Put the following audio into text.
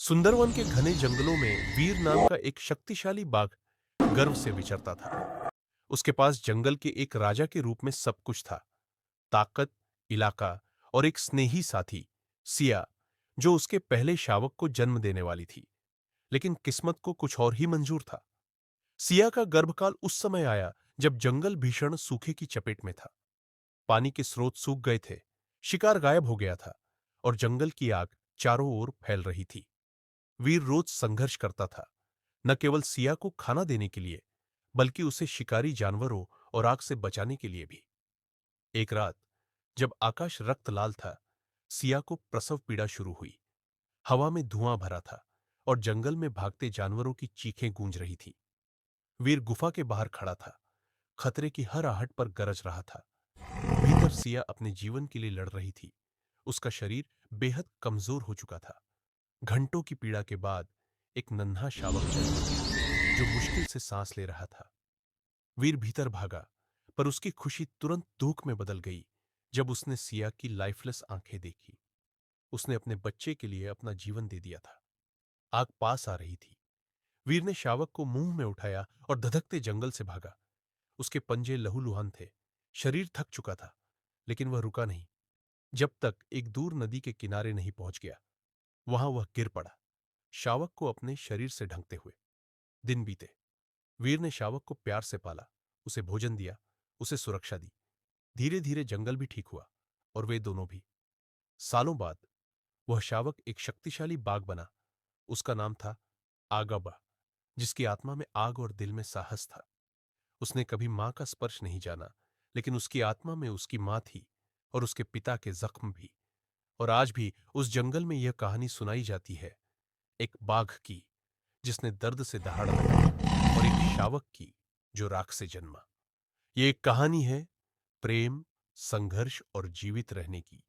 सुंदरवन के घने जंगलों में वीर नाम का एक शक्तिशाली बाघ गर्व से विचरता था। उसके पास जंगल के एक राजा के रूप में सब कुछ था। ताकत, इलाका और एक स्नेही साथी, सिया, जो उसके पहले शावक को जन्म देने वाली थी। लेकिन किस्मत को कुछ और ही मंजूर था। सिया का गर्भकाल उस समय आया जब जंगल भीषण सूखे की चपेट में था। पानी के स्रोत सूख गए थे, शिकार गायब हो गया था और जंगल की आग चारों ओर फैल रही थी। वीर रोज संघर्ष करता था, न केवल सिया को खाना देने के लिए, बल्कि उसे शिकारी जानवरों और आग से बचाने के लिए भी। एक रात, जब आकाश रक्त लाल था, सिया को प्रसव पीड़ा शुरू हुई। हवा में धुआं भरा था और जंगल में भागते जानवरों की चीखें गूंज रही थी। वीर गुफा के बाहर खड़ा था, खतरे की हर आहट पर गरज रहा था। भीतर सिया अपने जीवन के लिए लड़ रही थी। उसका शरीर बेहद कमजोर हो चुका था। घंटों की पीड़ा के बाद एक नन्हा शावक जन्मा, जो मुश्किल से सांस ले रहा था। वीर भीतर भागा, पर उसकी खुशी तुरंत दुख में बदल गई जब उसने सिया की लाइफलेस आंखें देखी। उसने अपने बच्चे के लिए अपना जीवन दे दिया था। आग पास आ रही थी। वीर ने शावक को मुंह में उठाया और धधकते जंगल से भागा। उसके पंजे लहूलुहान थे, शरीर थक चुका था, लेकिन वह रुका नहीं जब तक एक दूर नदी के किनारे नहीं पहुंच गया। वहां वह गिर पड़ा, शावक को अपने शरीर से ढंकते हुए। दिन बीते। वीर ने शावक को प्यार से पाला, उसे भोजन दिया, उसे सुरक्षा दी। धीरे धीरे जंगल भी ठीक हुआ और वे दोनों भी। सालों बाद वह शावक एक शक्तिशाली बाघ बना। उसका नाम था आगाबा, जिसकी आत्मा में आग और दिल में साहस था। उसने कभी मां का स्पर्श नहीं जाना, लेकिन उसकी आत्मा में उसकी मां थी और उसके पिता के जख्म भी। और आज भी उस जंगल में यह कहानी सुनाई जाती है, एक बाघ की जिसने दर्द से दहाड़ लगाया, और एक शावक की जो राख से जन्मा। ये एक कहानी है प्रेम, संघर्ष और जीवित रहने की।